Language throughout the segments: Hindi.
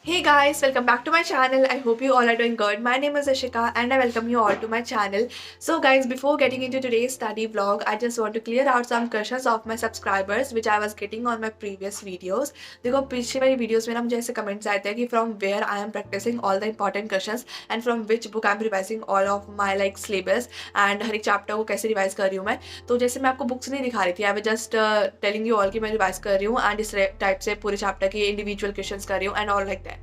Hey guys, welcome back to my channel. I hope you all are doing good. My name is Ashika and I welcome you all to my channel. So guys, before getting into today's study vlog, I just want to clear out some questions of my subscribers which I was getting on my previous videos. देखो पिछली वाली वीडियोस में ना मुझे ऐसे कमेंट्स आए थे कि from where I am practicing all the important questions and from which book I am revising all of my like syllabus and हर एक चैप्टर को कैसे रिवाइज कर रही हूँ मैं. तो जैसे मैं आपको बुक्स नहीं दिखा रही थी, I was just telling you all कि मैं रिवाइज कर रही हूँ एंड इस टाइप से पूरे चैप्टर के इंडिविजुअल क्वेश्चंस कर रही हूँ एंड ऑल लाइक दैट.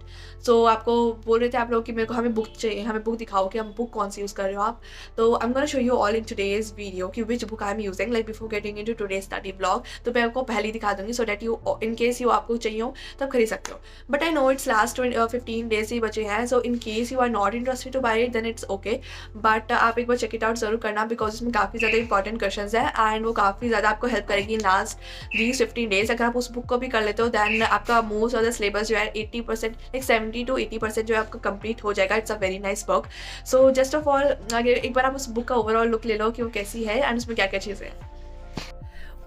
सो आपको बोल रहे थे आप लोग कि मेरे को हमें बुक चाहिए, हमें बुक दिखाओ कि हम बुक कौन सी यूज़ कर रहे हो आप. तो I am gonna show you all in today's video कि which book I am using like before getting into today's study blog. तो मैं आपको पहले ही दिखा दूंगी so that you in case you आपको चाहिए हो तब खरीद सकते हो. But I know it's last 15 days ही बचे हैं, so in case you are not interested to buy it then it's okay. But आप एक बार चेक इट आउट जरूर करना बिकॉज इसमें काफ़ी ज़्यादा इंपॉर्टेंट क्वेश्चन है एंड वो काफ़ी ज़्यादा आपको हेल्प करेगी इन लास्ट दीज 15 डेज. अगर आप उस बुक को भी कर लेते हो दैन आपका मोस्ट ऑफ द सिलेबस जो है 80% लाइक 70 to 80% जो है आपका कंप्लीट हो जाएगा. It's a very nice book. So just of all एक बार आप उस बुक का ओवरऑल लुक ले लो कि वो कैसी है एंड उसमें क्या क्या चीज़ें हैं.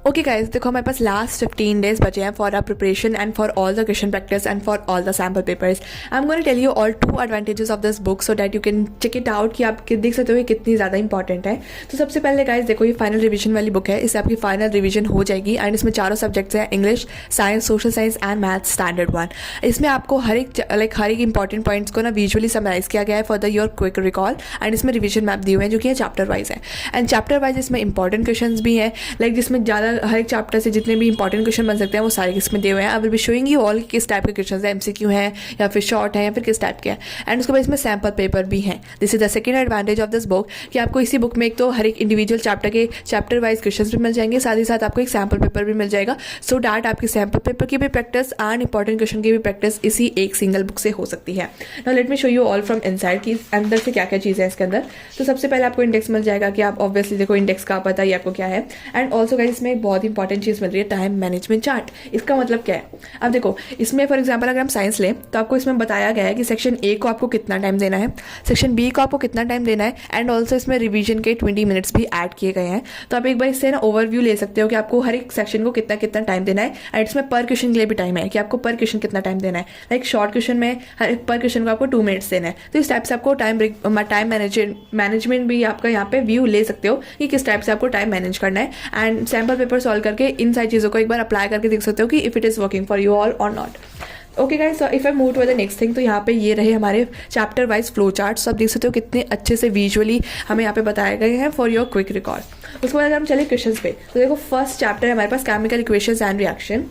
ओके गाइज, देखो हमारे पास लास्ट 15 डेज बचे हैं for our preparation and for all the question practice and for all the sample papers. I am going to tell you all 2 advantages of this book so that you can check it out कि आप देख सकते हो ये कितनी ज़्यादा इंपॉर्टेंट है. तो सबसे पहले गाइज देखो ये फाइनल रिविजन वाली बुक है, इससे आपकी फाइनल रिविजन हो जाएगी एंड इसमें चारों सब्जेक्ट्स हैं English, science, social science and maths standard 1. इसमें आपको हर एक इंपॉर्टेंट पॉइंट्स को ना विजुअली समराइज किया गया है for the your quick recall and इसमें रिविजन मैप दिए हुए हैं जो कि चैप्टर वाइज है एंड चैप्टर वाइज इसमें इंपॉर्टेंट क्वेश्चन भी हैं लाइक जिसमें ज़्यादा हर एक चैप्टर से जितने भी इंपॉर्टेंट क्वेश्चन बन सकते हैं वो सारे इसमें दिए हुए हैं. आई will be showing you all किस टाइप के क्वेश्चन है, एमसीक्यू है या फिर शॉर्ट है या फिर किस टाइप के हैं एंड उसके बाद इसमें सैम्पल पेपर भी हैं. This is the second advantage of this book कि आपको इसी बुक में एक तो हर एक इंडिविजुअल चैप्टर के चैप्टर वाइज क्वेश्चन भी मिल जाएंगे, साथ ही साथ आपको एक सैम्पल पेपर भी मिल जाएगा सो डैट आपकी सैम्पल पेपर की भी प्रैक्टिस एंड इंपॉर्टेंट क्वेश्चन की भी प्रैक्टिस इसी एक सिंगल बुक से हो सकती है. Now let me show you all from inside कि अंदर से क्या क्या चीज़ें हैं इसके अंदर. तो सबसे पहले आपको इंडेक्स मिल जाएगा कि आप ऑब्वियसली देखो इंडेक्स का पता ही आपको क्या है एंड ऑल्सो गाइस इसमें एक बहुत इंपॉर्टेंट चीज़ मिल रही है टाइम मैनेजमेंट चार्ट. इसका मतलब क्या है, अब देखो इसमें फॉर एग्जांपल अगर हम साइंस लें तो आपको इसमें बताया गया है कि सेक्शन ए को आपको कितना टाइम देना है, सेक्शन बी को आपको कितना टाइम देना है एंड ऑल्सो इसमें रिवीजन के 20 मिनट्स भी ऐड किए गए हैं. तो आप एक बार इससे ना ओवरव्यू ले सकते हो कि आपको हर एक सेक्शन को कितना कितना टाइम देना है एंड इसमें पर क्वेश्चन के लिए भी टाइम है कि आपको पर क्वेश्चन कितना टाइम देना है. लाइक शॉर्ट क्वेश्चन में हर पर क्वेश्चन को आपको 2 मिनट्स देना है. तो इस टाइप से आपको टाइम मैनेजमेंट भी आपका यहाँ पे व्यू ले सकते हो कि किस टाइप से आपको टाइम मैनेज करना है एंड सैम्पल पेपर सॉल्व करके इन सारी चीज़ों को एक बार अप्लाई करके देख सकते हो कि if it is working for you all और not. Okay guys, if I move to the next thing तो यहाँ पे ये रहे हमारे चैप्टर वाइज फ्लो चार्ट्स. आप देख सकते हो कितने अच्छे से विजुअली हमें यहाँ पे बताए गए हैं फॉर योर क्विक रिकॉल. उसके बाद अगर हम चले क्वेश्चंस पे तो देखो फर्स्ट चैप्टर है हमारे पास केमिकल इक्वेशंस एंड रिएक्शन.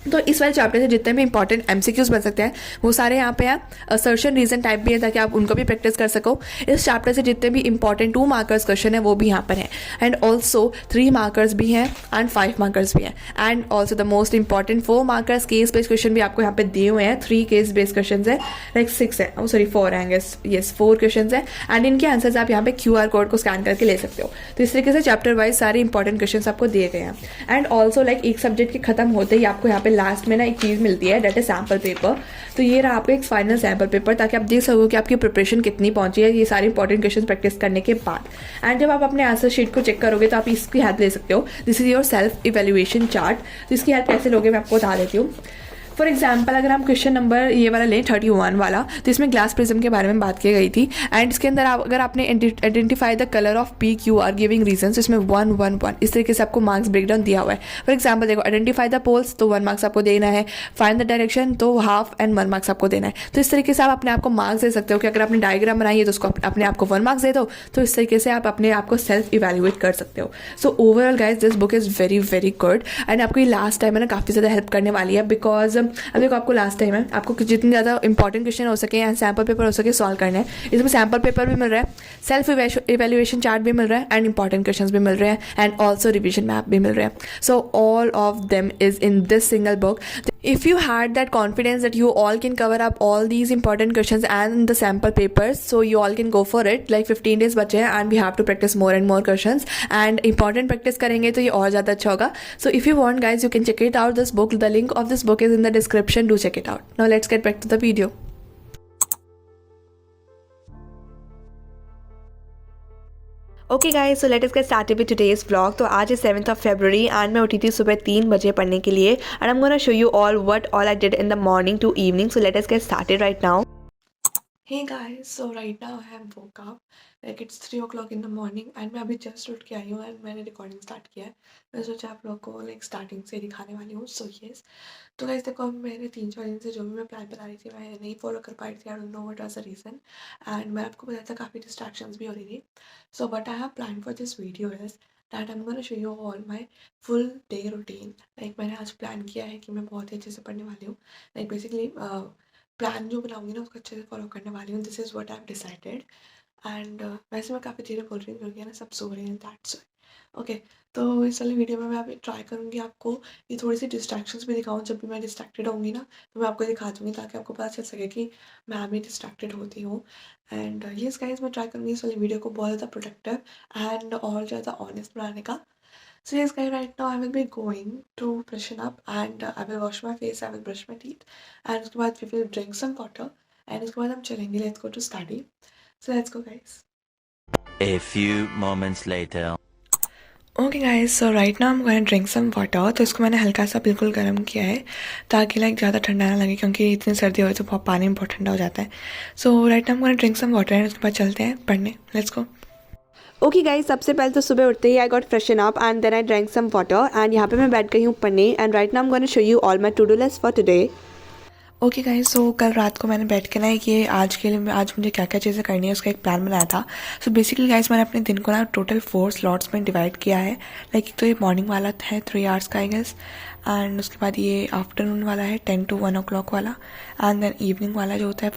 तो इस वाले चैप्टर से जितने भी इंपॉर्टेंट एमसीक्यूज बन सकते हैं वो सारे यहाँ पे हैं. असर्शन रीजन टाइप भी है ताकि आप उनको भी प्रैक्टिस कर सको. इस चैप्टर से जितने भी इंपॉर्टेंट 2 मार्कर्स क्वेश्चन है वो भी यहाँ पर हैं एंड ऑल्सो 3 मार्कर्स भी हैं एंड 5 मार्कर्स भी हैं and also the most important 4 markers case based question भी आपको यहाँ पे दिए हुए हैं. 3 केस बेस्ड क्वेश्चन है लाइक 6 है, सॉरी 4 है, यस 4 क्वेश्चन है एंड इनके आंसर्स आप यहाँ पे QR कोड को स्कैन करके ले सकते हो. तो इस तरीके से चैप्टर वाइज सारे इंपॉर्टेंट क्वेश्चन आपको दिए गए हैं एंड ऑल्सो लाइक एक सब्जेक्ट के खत्म होते ही आपको यहाँ पे लास्ट में ना एक चीज़ मिलती है डेट इज सैम्पल पेपर. तो ये रहा आपको एक फाइनल सैम्पल पेपर ताकि आप देख सको कि आपकी प्रिपरेशन कितनी पहुंची है ये सारे इंपॉर्टेंट क्वेश्चन प्रैक्टिस करने के बाद. एंड जब आप अपने आंसर शीट को चेक करोगे तो आप इसकी हेल्प ले सकते हो. This is your self evaluation chart. तो इसकी हेल्प कैसे लोगे मैं आपको बता देती हूँ. फॉर एग्जाम्पल अगर हम क्वेश्चन नंबर ये वाला लें 31 वाला तो इसमें ग्लास प्रिज्म के बारे में बात की गई थी एंड इसके अंदर अगर आपने identify the colour of PQR giving reason तो इसमें 1 1 1 इस तरीके से आपको मार्क्स ब्रेकडाउन दिया हुआ है. फॉर एग्जाम्पल देखो आइडेंटिफाई द पोल्स तो 1 मार्क्स आपको देना है, फाइंड द डायरेक्शन तो हाफ एंड 1 मार्क्स आपको देना है. तो इस तरीके से आप अपने आप को मार्क्स दे सकते हो कि अगर आपने डायग्राम बनाई है तो उसको अपने आप को 1 मार्क्स दे दो. तो इस तरीके से आप अपने आप को सेल्फ इवेल्युएट कर सकते हो. So overall guys this book is very very good and आपको ये लास्ट टाइम है ना काफ़ी ज़्यादा हेल्प करने वाली है बिकॉज अब देखो आपको लास्ट टाइम है आपको जितनी ज़्यादा इंपॉर्टेंट क्वेश्चन हो सके या सैम्पल पेपर हो सके सॉल्व करने हैं. इसमें सैम्पल पेपर भी मिल रहा है, सेल्फ इवेल्युएशन चार्ट भी मिल रहा है एंड इंपॉर्टेंट क्वेश्चंस भी मिल रहे हैं एंड ऑल्सो रिविजन मैप भी मिल रहे हैं. So all of them is in this single book. If you had that confidence that you all can cover up all these important questions and the sample papers, so you all can go for it. Like 15 days बचे हैं and we have to practice more and more questions and important practice करेंगे तो ये और ज़्यादा अच्छा होगा. So if you want guys, you can check it out this book. The link of this book is in the description. Do check it out. Now let's get back to the video. Okay guys, so let us get started with today's vlog. तो आज है 7th ऑफ February एंड मैं उठी थी सुबह 3 बजे पढ़ने के लिए and I am gonna show you all what all I did in the morning to evening. So let us get started right now. Hey guys, so right now I have woke up, like it's 3 o'clock in the morning and मैं अभी जस्ट उठ के आई हूँ एंड मैंने रिकॉर्डिंग स्टार्ट किया है। मैं सोचा आप लोग को लाइक स्टार्टिंग से दिखाने वाली हूँ। सो येस, तो गाइस देखो, अब मैंने 3-4 दिन से जो भी मैं प्लान बना रही थी मैं नहीं फॉलो कर पा रही थी। आई don't know what was the reason and मैं आपको बताया था काफ़ी डिस्ट्रैक्शंस भी हो रही थी। So what I have plan for this video is that I am gonna show you all my full day routine. Like मैंने आज प्लान किया है कि मैं बहुत ही अच्छे से पढ़ने वाली हूँ। लाइक बेसिकली प्लान जो बनाऊंगी ना उसको अच्छे से फॉलो करने वाली हूँ। This is what I have decided and वैसे मैं काफ़ी धीरे बोल रही हूँ क्योंकि है ना सब सो रहे हैं, दैट्स ओके। तो इस वाली वीडियो में मैं अभी ट्राई करूँगी आपको ये थोड़ी सी डिस्ट्रैक्शंस भी दिखाऊँ। जब भी मैं डिस्ट्रैक्टेड होंगी ना तो मैं आपको दिखा दूँगी ताकि आपको पता चल सके कि मैं भी डिस्ट्रैक्टेड होती हूँ। एंड येस गाइस, मैं ट्राई करूँगी इस वाली वीडियो को बहुत ज़्यादा प्रोडक्टिव एंड और ज़्यादा ऑनेस्ट बनाने का। So yes guys, right now I will be going to freshen up and I will wash my face, I will brush my teeth and उसके बाद we will drink some water and उसके बाद हम चलेंगे, let's go to study. So let's go guys. A few moments later. Okay guys, so right now I'm going to drink some water. तो इसको मैंने हल्का सा बिल्कुल गर्म किया है ताकि लाइक ज़्यादा ठंडा ना लगे क्योंकि इतनी सर्दी हो तो बहुत पानी में बहुत ठंडा हो जाता है। So right now I'm going to drink some water and उसके बाद चलते हैं पढ़ने, let's go. ओके गाइस, सबसे पहले तो सुबह उठते ही I got freshen up and then I drank some water and यहाँ पे मैं बैठ गई हूँ पढ़ने and right now I am gonna show you all my to do list for today. Okay guys, so कल रात को मैंने बैठ के ना ये आज के लिए आज मुझे क्या क्या चीज़ें करनी है उसका एक प्लान बनाया था। सो बेसिकली गाइस मैंने अपने दिन को ना टोटल 4 स्लॉट्स में डिवाइड किया है। लाइक तो ये मॉर्निंग वाला है 3 आवर्स का आई गेस एंड उसके बाद ये आफ्टरनून वाला है 10 to 1 o'clock वाला एंड देन इवनिंग वाला जो होता है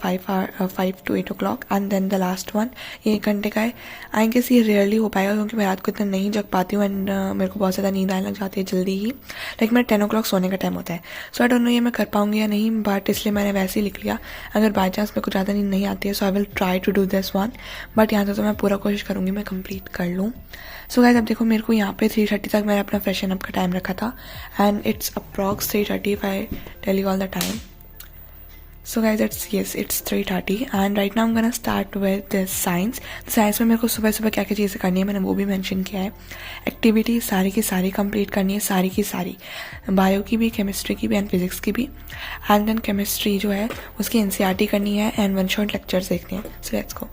5 to 8 o'clock and then the last one ये 1 घंटे का है। आई गेस ये रेयरली हो पाएगा क्योंकि मैं रात को इतना नहीं जग पाती हूँ एंड मेरे को बहुत ज़्यादा नींद आने लग जाती है जल्दी ही। लाइक मेरा 10 o'clock सोने का टाइम होता है। सो आई डोंट नो ये मैं कर पाऊंगी या नहीं, बट इसलिए मैंने वैसे ही लिख लिया। अगर बाई चांस मेरे को ज़्यादा नींद नहीं आती है so I will try to do this one, but यहाँ तो मैं पूरा कोशिश करूँगी मैं कंप्लीट कर लूँ। सो गाइस अब देखो मेरे को यहाँ पे 3:30 तक मैंने अपना फ्रेशन अप का टाइम रखा था and it's approx 3:30 if I tell you all the time. So guys it's 3:30 and right now I'm gonna start with this science. Science में मेरे को सुबह सुबह क्या क्या चीज़ें करनी है मैंने वो भी मेंशन किया है। एक्टिविटी सारी की सारी कंप्लीट करनी है, सारी की सारी, बायो की भी, केमिस्ट्री की भी एंड फिजिक्स की भी। एंड देन केमिस्ट्री जो है उसकी NCERT करनी है एंड 1 shot लेक्चर्स देखने हैं। So let's go.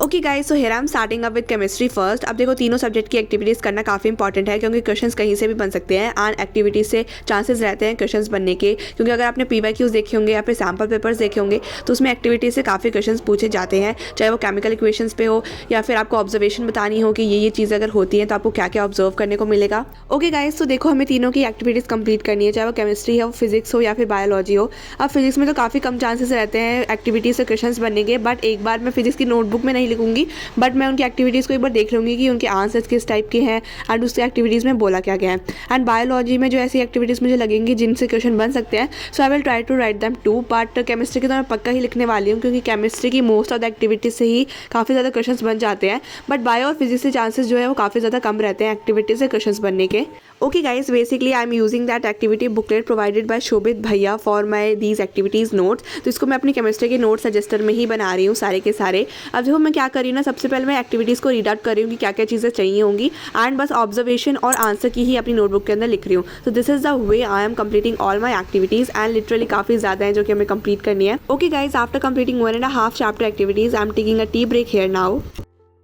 Okay guys, so here I am starting up with chemistry first. अब देखो तीनों सब्जेक्ट की एक्टिविटीज़ करना काफ़ी इंपॉर्टेंट है क्योंकि क्वेश्चंस कहीं से भी बन सकते हैं एंड एक्टिविटीज़ से चांसेस रहते हैं क्वेश्चंस बनने के, क्योंकि अगर आपने PYQs देखे होंगे या फिर सैम्पल पेपर्स देखे होंगे तो उसमें एक्टिविटीज़ से काफ़ी क्वेश्चंस पूछे जाते हैं, चाहे वो केमिकल इक्वेशंस पे हो या फिर आपको ऑब्जर्वेशन बतानी हो कि ये चीज़ अगर होती है तो आपको क्या क्या ऑब्जर्व करने को मिलेगा। ओके गाइस, तो देखो हमें तीनों की एक्टिविटीज़ कंप्लीट करनी है, चाहे वो केमिस्ट्री हो, फिजिक्स हो या फिर बायोलॉजी हो। अब फिजिक्स में तो काफ़ी कम चांसेस रहते हैं एक्टिविटीज़ से क्वेश्चंस बनने के, बट एक बार मैं फिजिक्स की नोटबुक में नहीं लिखूंगी बट मैं उनकी एक्टिविटीज़ को एक बार देख लूँगी कि उनके आंसर्स किस टाइप के हैं एंड उसके एक्टिविटीज़ में बोला क्या गया है। एंड बायोलॉजी में जो ऐसी एक्टिविटीज़ मुझे लगेंगी जिनसे क्वेश्चन बन सकते हैं so I will try to write them too, but chemistry की तो मैं पक्का ही लिखने वाली हूँ क्योंकि केमिस्ट्री की मोस्ट ऑफ द एक्टिविटीज़ से ही काफ़ी ज़्यादा क्वेश्चन बन जाते हैं, बट बायो और फिजिक्स से चांसेस जो है वो काफ़ी ज़्यादा कम रहते हैं एक्टिविटीज़ से क्वेश्चन बनने के। Okay guys, basically I am using that activity booklet provided by Shobhit भैया for my these activities notes. तो इसको मैं अपनी केमिस्ट्री के नोट सजेस्टर में ही बना रही हूँ सारे के सारे। अब देखो मैं क्या कर रही हूँ ना, सबसे पहले मैं एक्टिविटीज़ को रीड आउट कर रही हूँ कि क्या क्या चीज़ें चाहिए होंगी एंड बस ऑब्जर्वेशन और आंसर की ही अपनी नोटबुक के अंदर लिख रही हूँ। तो this is the way I am completing all my activities and literally काफ़ी ज़्यादा है जो कि हमें कंप्लीट करनी है। Okay guys, after completing 1.5 chapter activities I am taking a tea break here now.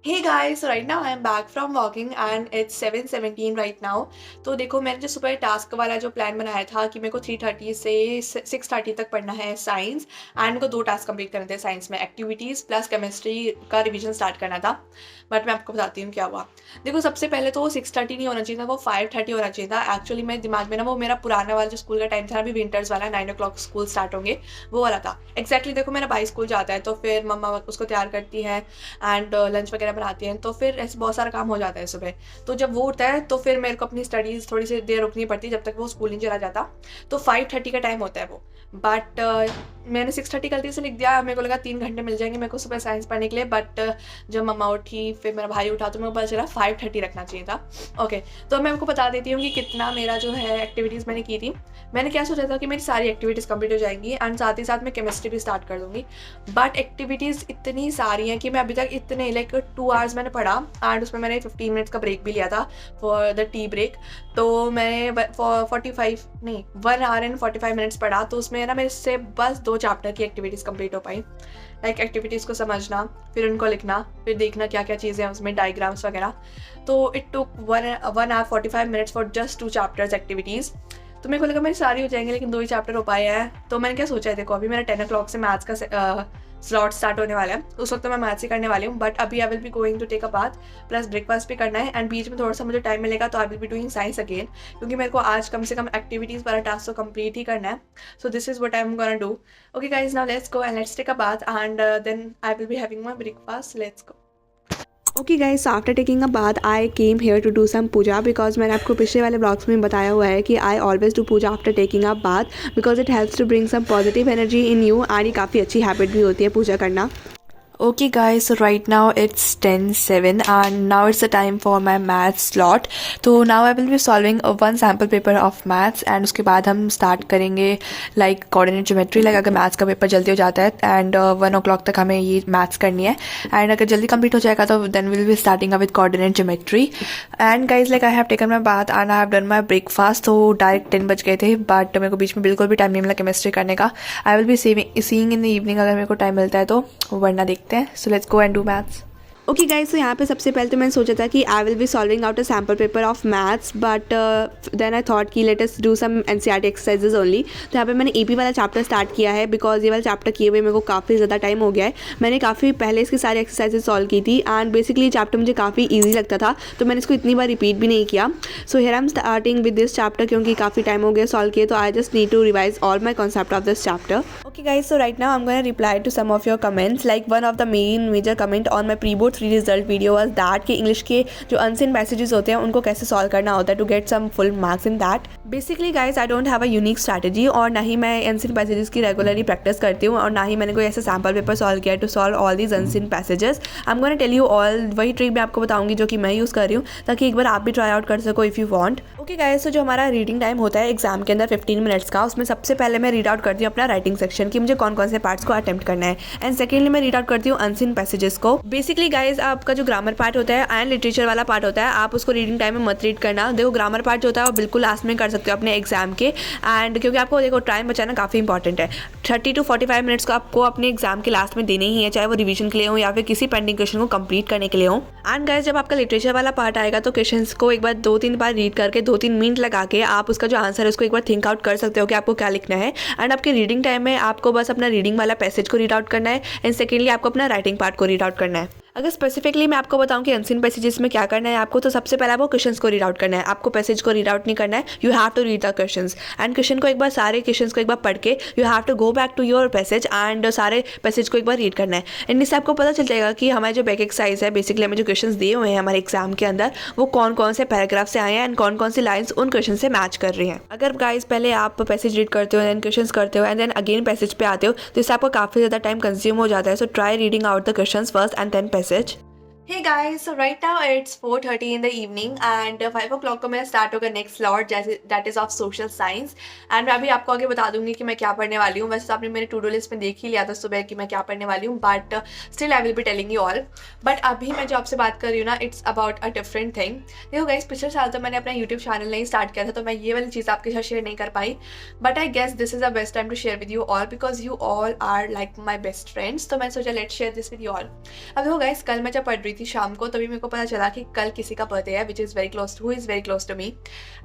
Hey guys, so right now I am back from walking and it's 7:17 right now. तो देखो मैंने जो सुबह टास्क वाला जो प्लान बनाया था कि मेरे को 3:30 से 6:30 तक पढ़ना है साइंस एंड मेरे को 2 टास्क कंप्लीट करने थे साइंस में, एक्टिविटीज़ प्लस केमिस्ट्री का रिवीजन स्टार्ट करना था, बट मैं आपको बताती हूँ क्या हुआ। देखो सबसे पहले तो वो 6:30 नहीं होना चाहिए था, वो 5:30 होना चाहिए था। एक्चुअली मेरे दिमाग में ना वो मेरा पुराना वाला जो स्कूल का टाइम था, अभी विंटर्स वाला 9 o'clock स्कूल स्टार्ट होंगे वो वाला था। एक्जैक्टली देखो मेरा भाई स्कूल जाता है तो फिर मम्मा उसको तैयार करती है एंड लंच वगैरह बनाती हैं, तो फिर ऐसे बहुत सारा काम हो जाता है सुबह। तो जब वो उठता है तो फिर मेरे को अपनी स्टडीज़ थोड़ी सी देर रुकनी पड़ती है जब तक वो स्कूल नहीं चला जाता। तो 5:30 का टाइम होता है वो, बट मैंने 6:30 गलती से लिख दिया, मेरे को लगा 3 घंटे मिल जाएंगे मेरे को सुबह साइंस पढ़ने के लिए, बट जब मम्मा उठी फिर मेरा भाई उठा तो मेरे को पता चला 5:30 रखना चाहिए था। ओके, तो मैं आपको बता देती हूँ कि कितना मेरा जो है एक्टिविटीज़ मैंने की थी। मैंने क्या सोचा था कि मेरी सारी एक्टिविटीज़ कंप्लीट हो जाएंगी एंड साथ ही साथ मैं केमिस्ट्री भी स्टार्ट कर दूँगी, बट एक्टिविटीज़ इतनी सारी हैं कि मैं अभी तक इतने लाइक 2 आवर्स मैंने पढ़ा एंड उसमें मैंने 15 मिनट्स का ब्रेक भी लिया था फॉर द टी ब्रेक। तो मैंने 1 आवर एंड 45 मिनट्स पढ़ा, तो उसमें ना मेरे से बस 2 चैप्टर की एक्टिविटीज़ कंप्लीट हो पाई। लाइक एक्टिविटीज़ को समझना, फिर उनको लिखना, फिर देखना क्या क्या चीज़ें हैं उसमें, डायग्राम्स वगैरह। तो it took 1 hour 45 minutes for just 2 chapters activities. तो मेरे को लगा मेरी सारी हो जाएंगे, लेकिन 2 ही चैप्टर हो पाए हैं। तो मैंने क्या सोचा है, देखो अभी मेरा 10 o'clock से मैथ्स का स्लॉट स्टार्ट होने वाला है, उस वक्त तो मैं मैथ्स ही करने वाली हूँ, बट अभी I will be going to take a bath plus breakfast भी करना है एंड बीच में थोड़ा सा मुझे टाइम मिलेगा तो I will be doing science again, क्योंकि मेरे को आज कम से कम एक्टिविटीज़ वाला टास्क तो कंप्लीट ही करना है। So this is what I am gonna do. Okay guys, now let's go and let's take a bath and then I will be having my breakfast. Let's go. Okay guys, so after taking a bath I came here to do some puja, because मैंने आपको पिछले वाले ब्लॉग्स में बताया हुआ है कि I always do puja after taking a bath because it helps to bring some positive energy in you and ये काफ़ी अच्छी हैबिट भी होती है पूजा करना। Okay guys, so right now it's 10:07 and now it's the time for my maths slot. तो now I will be solving one sample paper of maths and उसके बाद हम start करेंगे like coordinate geometry, like अगर maths का पेपर जल्दी हो जाता है and 1 o'clock तक हमें ये maths करनी है and अगर जल्दी complete हो जाएगा तो then we will be starting up with coordinate geometry. And guys, like I have taken my bath and I have done my breakfast, तो डायरेक्ट 10 बज गए थे, बट मेरे को बीच में बिल्कुल भी टाइम नहीं मिला केमिस्ट्री करने का। I will be seeing in the evening अगर मेरे को टाइम मिलता है तो, वरना देखते हैं। So let's go and do maths. Okay guys, तो यहाँ पे सबसे पहले तो मैंने सोचा था कि I will be solving out a sample paper of maths, but then I thought कि let us do some NCERT exercises only. तो यहाँ पे मैंने ईपी वाला चैप्टर स्टार्ट किया है बिकॉज ये वाला चैप्टर किए हुए मेरे को काफ़ी ज़्यादा टाइम हो गया है। मैंने काफ़ी पहले इसकी सारी एक्सरसाइजेज सॉल्व की थी एंड बेसिकली ये चैप्टर मुझे काफ़ी ईजी लगता था, तो मैंने इसको इतनी बार रिपीट भी नहीं किया। So here I am starting with this chapter क्योंकि काफ़ी टाइम हो गया सॉल्व किए, तो I just need to revise all my concept of this chapter. Okay guys, so right now I am gonna reply to some of your comments. Like one of the major comment on my pre board 3 result video was that कि इंग्लिश के जो अनसीन पैसेजेस होते हैं उनको कैसे सॉल्व करना होता है to get some full marks in that. Basically guys, I don't have a unique strategy, और ना ही मैं अनसीन पैसेजेस की रेगुलरली प्रैक्टिस करती हूँ, और ना ही मैंने कोई ऐसा सैम्पल पेपर सॉल्व किया to solve all these unseen passages. I am gonna tell you all, वही ट्रिक मैं आपको बताऊंगी जो कि मैं यूज़ कर रही हूँ, ताकि एक बार आप भी ट्राई आउट कर सको if you want. Okay guys, तो जो हमारा रीडिंग टाइम होता है एग्जाम के अंदर 15 मिनट्स का, उसमें सबसे पहले मैं रीड आउट करती हूँ अपना राइटिंग सेक्शन कि मुझे कौन कौन से पार्ट्स को अटेम्प्ट करना है, एंड सेकेंडली मैं रीड आउट करती हूँ अनसीन पैसेजेस को। बेसिकली गाइज, आपका जो ग्रामर पार्ट होता है एंड लिटरेचर वाला पार्ट होता है, आप उसको रीडिंग टाइम में मत रीड करना। देखो ग्रामर पार्ट जो होता है वो बिल्कुल लास्ट में कर सकते हो अपने एग्जाम के, एंड क्योंकि आपको देखो टाइम बचाना काफ़ी इंपॉर्टेंट है। 30 to 45 मिनट्स को आपको अपने एग्जाम के लास्ट में देने ही है, चाहे वो रिवीजन के लिए हो या फिर किसी पेंडिंग क्वेश्चन को कंप्लीट करने के लिए हो। एंड गाइस, जब आपका लिटरेचर वाला पार्ट आएगा तो क्वेश्चंस को एक बार 2-3 बार रीड करके 2-3 मिनट लगा के आप उसका जो आंसर है उसको एक बार थिंक आउट कर सकते हो कि आपको क्या लिखना है। एंड आपके रीडिंग टाइम में आपको बस अपना रीडिंग वाला पैसेज को रीड आउट करना है, एंड सेकेंडली आपको अपना राइटिंग पार्ट को रीड आउट करना है। अगर स्पेसिफिकली मैं आपको बताऊं कि अनसीन पैसेजेस में क्या करना है आपको, तो सबसे पहले आपको क्वेश्चंस को रीड आउट करना है, आपको पैसेज को रीड आउट नहीं करना है। You have to read the questions, and question को एक बार सारे क्वेश्चंस को एक बार पढ़ के you have to go back to your passage and सारे पैसेज को एक बार रीड करना है। एंड इससे आपको पता चल जाएगा कि हमारे जो बैक एक्सरसाइज है, बेसिकली हमें जो क्वेश्चन दिए हुए हैं हमारे एग्जाम के अंदर, वो कौन कौन से पैराग्राफ से आए हैं एंड कौन कौन सी लाइन्स उन क्वेश्चन से मैच कर रही हैं। अगर गाइज पहले आप पैसेज रीड करते हो, देन क्वेश्चंस करते हो, एंड देन अगेन पैसेज पे आते हो, तो इससे आपको काफ़ी ज़्यादा टाइम कंज्यूम हो जाता है। So try reading out the questions first and then passage. Hey guys, so right now it's 4:30 in the evening and 5 o'clock को मेरा स्टार्ट होगा नेक्स्ट स्लॉट, जैसे that is of social science. And मैं अभी आपको आगे बता दूंगी कि मैं क्या पढ़ने वाली हूँ। वैसे तो आपने मेरे टू डू लिस्ट में देख ही लिया था सुबह कि मैं क्या पढ़ने वाली हूँ, but still I will be telling you all. But अभी मैं जो आपसे बात कर रही हूँ ना, it's about a different thing. देखो गाइस, पिछले साल तो मैंने अपना यूट्यूब चैनल नहीं स्टार्ट किया था, तो मैं ये वाली चीज़ आपके साथ शेयर नहीं कर पाई, but I guess this is a best time to share with you all because you all are like my best friends. तो मैंने सोचा let share this with you all. अब देखो गाइस, कल मैं जब पढ़ रही थी शाम को, तभी मेरे को पता चला कि कल किसी का बर्थडे है, which is very close to me.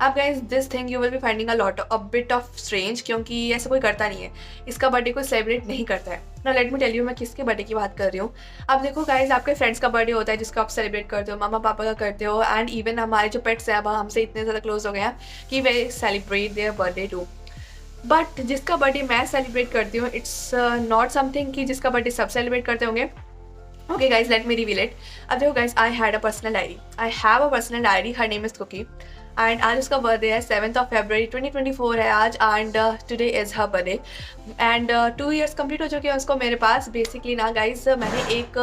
अब guys, this thing you will be finding a bit of strange, क्योंकि ऐसा कोई करता नहीं है, इसका बर्थडे कोई सेलिब्रेट नहीं करता है। Now let me tell you मैं किसके बर्थडे की बात कर रही हूँ। अब देखो गाइज, आपके फ्रेंड्स का बर्थडे होता है जिसको आप सेलिब्रेट करते हो, मामा पापा का करते हो, एंड इवन हमारे जो पेट्स हैं अब हमसे इतने ज़्यादा क्लोज हो गए हैं कि वे celebrate their birthday too. But जिसका बर्थडे मैं सेलिब्रेट करती हूँ, इट्स नॉट समथिंग कि जिसका बर्थडे सब सेलिब्रेट करते होंगे। Okay guys, let me reveal it. अब देखो guys, I have a personal diary. Her name is Cookie. And आज उसका बर्थडे है, 7th of February 2024 है आज, and today is her birthday. And 2 years complete हो चुके हैं उसको मेरे पास। बेसिकली ना गाइज, मैंने एक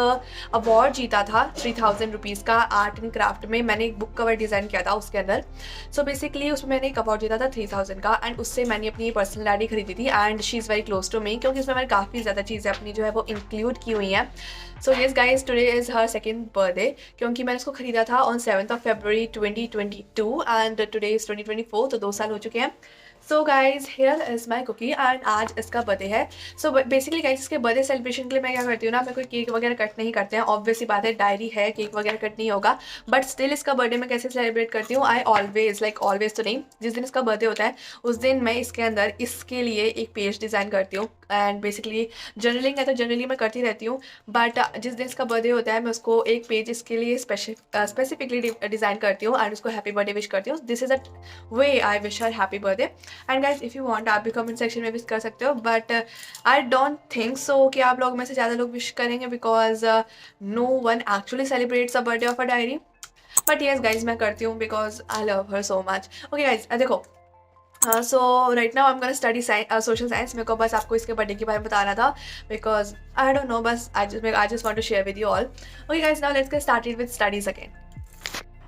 अवार्ड जीता था 3000 रुपीज़ का आर्ट एंड क्राफ्ट में। मैंने एक बुक कवर डिज़ाइन किया था उसके अंदर। सो बेसिकली उसमें मैंने एक अवार्ड जीता था 3000 का, एंड उससे मैंने अपनी पर्सनल डायरी खरीदी थी, and she is very close to me, क्योंकि इसमें मैंने काफ़ी ज़्यादा चीज़ें अपनी जो है वो इंक्लूड की हुई हैं। So yes guys, today is her second birthday, क्योंकि मैंने उसको खरीदा था on 7th of February 2022 and today is 2024, तो 2 साल हो चुके हैं। So guys, here is my cookie, and आज इसका बर्थडे है। सो बेसिकली गाइज, इसके बर्थडे सेलिब्रेशन के लिए मैं क्या करती हूँ ना, मैं कोई केक वगैरह कट नहीं करते हैं, ऑब्वियस ही बात है, डायरी है, केक वगैरह कट नहीं होगा। बट स्टिल इसका बर्थडे मैं कैसे सेलिब्रेट करती हूँ, आई ऑलवेज ऑलवेज तो नहीं, जिस दिन इसका बर्थडे होता है उस दिन मैं इसके अंदर इसके लिए एक पेज डिज़ाइन करती हूँ। एंड बेसिकली जर्नलिंग है तो जर्नली मैं करती रहती हूँ, बट जिस दिन इसका बर्थडे होता है मैं उसको एक पेज इसके लिए स्पेसिफिकली डिज़ाइन करती हूँ, एंड उसको हैप्पी बर्थडे विश करती हूँ। This is a way I wish her happy birthday. And guys, if you want आप भी कमेंट सेक्शन में विश कर सकते हो, but I don't think so कि आप लोग में से ज़्यादा लोग विश करेंगे, because no one actually celebrates a birthday of a diary. But yes guys, मैं करती हूँ because I love her so much. Okay guys, देखो, so right now I am gonna study social science. मेरे को बस आपको इसके बर्थडे के बारे में बताना था, बिकॉज आई डोंट नो, बस I just want to share with you all. Okay guys, now let's get started with studies again.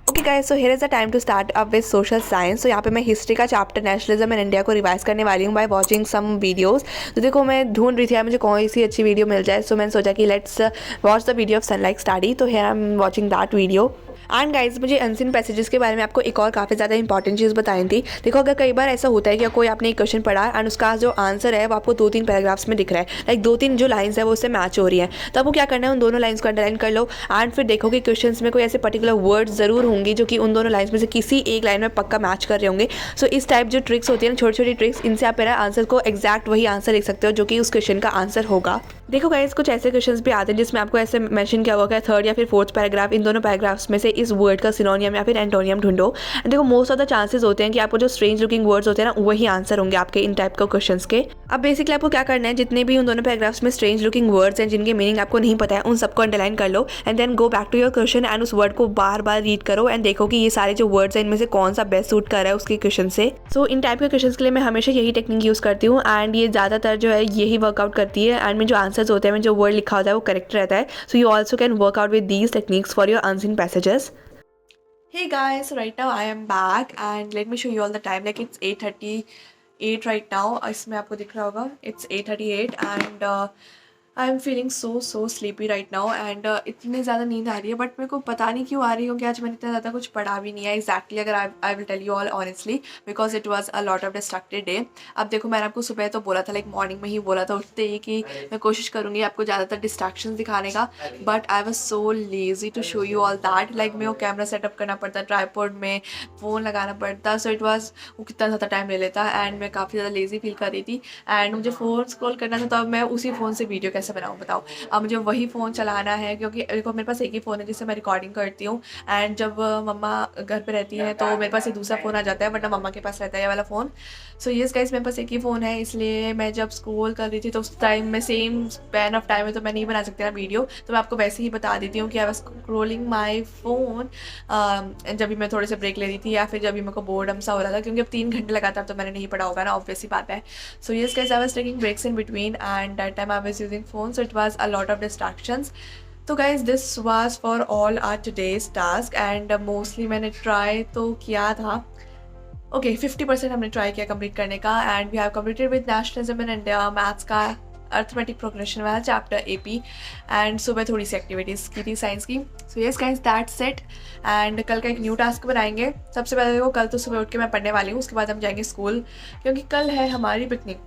Okay guys, so here is the time to start up with social science. तो यहाँ पे मैं हिस्ट्री का चैप्टर नेशनलिज्म इन इंडिया को रिवाइज करने वाली हूँ बाय वॉचिंग सम वीडियोस। तो देखो, मैं ढूंढ रही थी यार मुझे कौन सी अच्छी वीडियो मिल जाए, सो मैंने सोचा कि let's watch the video of sunlight study. तो here I am watching that video. And guys, मुझे अनसीन पैसेजेस के बारे में आपको एक और काफ़ी ज़्यादा इंपॉर्टेंट चीज़ बताई थी। देखो, अगर कई बार ऐसा होता है कि कोई आपने एक क्वेश्चन पढ़ा एंड उसका जो आंसर है वो आपको 2-3 पैराग्राफ्स में दिख रहा है, लाइक 2-3 जो लाइन्स है वो उससे मैच हो रही है, तो आपको क्या करना है, उन दोनों लाइन्स को अंडरलाइन कर लो। एंड फिर देखो कि क्वेश्चन में कोई ऐसे पर्टिकुलर वर्ड्स ज़रूर होंगी जो कि उन दोनों लाइन्स में से किसी एक लाइन में पक्का मैच कर रहे होंगे। सो इस टाइप जो ट्रिक्स होती है ना, छोटी छोटी ट्रिक्स, इनसे आप मेरा आंसर को एग्जैक्ट वही आंसर लिख सकते हो जो कि उस क्वेश्चन का आंसर होगा। देखो गाइस, कुछ ऐसे क्वेश्चंस भी आते हैं जिसमें आपको ऐसे मेंशन किया हुआ है 3rd या फिर 4th पैराग्राफ, इन दोनों पैराग्राफ्स में से इस वर्ड का सिनोनियम या फिर एंटोनियम ढूंढो। एंड देखो, मोस्ट ऑफ द चांसेस होते हैं कि आपको जो स्ट्रेंज लुकिंग वर्ड्स होते हैं ना, वही आंसर होंगे आपके इन टाइप के क्वेश्चंस के। अब बेसिकली आपको क्या करना है, जितने भी उन दोनों पैराग्राफ्स में स्ट्रेंज लुकिंग वर्ड्स हैं जिनके मीनिंग आपको नहीं पता है, उन सबको अंडरलाइन कर लो, and then go back to your question and उस वर्ड को बार बार रीड करो एंड देखो कि ये सारे जो वर्ड्स हैं इनमें से कौन सा बेस्ट सूट कर रहा है उसके क्वेश्चन से। सो इन टाइप के क्वेश्चन के लिए मैं हमेशा यही टेक्निक यूज़ करती हूँ, एंड ये ज़्यादातर जो है यही वर्कआउट करती है। एंड में जो आंसर्स होते हैं, जो वर्ड लिखा होता है वो करेक्ट रहता है। So you also can work out with these techniques for your unseen passages. Hey guys, so right now I am back and let me show you all the time. Like it's 8:38 right now. इसमें आपको दिख रहा होगा, it's 8:38 and I am feeling so sleepy right now, and इतनी ज़्यादा नींद आ रही है, बट मेरे को पता नहीं क्यों आ रही है, क्योंकि आज मैंने इतना ज़्यादा कुछ पढ़ा भी नहीं है एग्जैक्टली। अगर I will tell you all honestly, because it was a lot of distracted day. अब देखो, मैंने आपको सुबह तो बोला था, लाइक मॉर्निंग में ही बोला था उठते ही, कि मैं कोशिश करूँगी आपको ज़्यादातर डिस्ट्रैक्शन दिखाने का, but I was so lazy to show you all that. Like मेरे को कैमरा सेटअप करना पड़ता, ट्राईपॉड में फ़ोन लगाना पड़ता, सो इट वाज वो कितना ज़्यादा टाइम ले लेता, एंड मैं काफ़ी ज़्यादा लेजी फील कर रही थी, एंड मुझे फ़ोन स्क्रॉल करना था, तो अब मैं उसी फ़ोन से वीडियो कैसे बनाऊँ बताओ। अब मुझे वही फ़ोन चलाना है, क्योंकि देखो मेरे पास एक ही फ़ोन है जिससे मैं रिकॉर्डिंग करती हूँ, एंड जब मम्मा घर पे रहती है तो मेरे पास एक दूसरा फ़ोन आ जाता है, वरना मम्मा के पास रहता है ये वाला फ़ोन। सो येस गाइस, मेरे पास एक ही फ़ोन है, इसलिए मैं जब स्क्रॉल कर रही थी तो उस टाइम में सेम स्पैन ऑफ टाइम में तो मैं नहीं बना सकती ना वीडियो, तो मैं आपको वैसे ही बता देती हूँ कि I was scrolling my phone जब भी मैं थोड़े से ब्रेक ले रही थी, या फिर जब भी मेरे को बोर्डम सा हो रहा था, क्योंकि अब 3 घंटे लगातार तो मैंने नहीं पढ़ा होगा ना, ऑब्वियस ही बात है। So yes guys, I was taking breaks in between and that time I was using phone, so it was a lot of distractions. तो guys, this was for all our today's task, and mostly मैंने ट्राई तो किया था, ओके 50% हमने ट्राई किया कंप्लीट करने का, and we have completed with nationalism in India, maths का अर्थमेटिक प्रोग्रेशन वाला चैप्टर AP, एंड सुबह थोड़ी सी एक्टिविटीज़ की थी साइंस की। So yes guys, that's it, and कल का एक न्यू टास्क बनाएंगे। सबसे पहले देखो, कल तो सुबह उठ के मैं पढ़ने वाली हूँ, उसके बाद हम जाएंगे स्कूल, क्योंकि कल है हमारी picnic.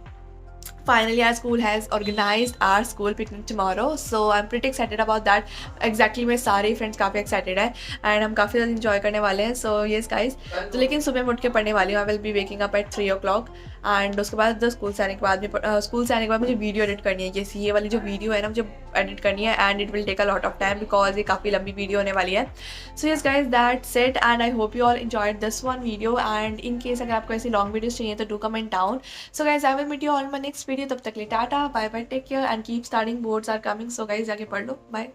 Finally, our school has organized our school picnic tomorrow, so I'm pretty excited about that. Exactly, मेरे सारे फ्रेंड्स काफ़ी एक्साइटेड हैं, एंड हम काफ़ी ज़्यादा इंजॉय करने वाले हैं। सो येस गाइस, तो लेकिन सुबह मैं उठ के पढ़ने वाली हूँ। आई will B waking up at 3 o'clock, and उसके बाद स्कूल से आने के बाद मुझे वीडियो एडिट करनी है। ये वाली जो वीडियो है ना, मुझे एडिट करनी है, and it will take a lot of time, because ये काफ़ी लंबी वीडियो होने वाली है। So yes guys, that's it, and I hope you all enjoyed this one video, and in case अगर आपको ऐसी लॉन्ग वीडियोस चाहिए तो do comment down. So guys, I will meet you on my next video. तब तक के लिए tata, bye bye, take care, and keep studying, boards are coming. So guys, जाके पढ़ लो, बाय।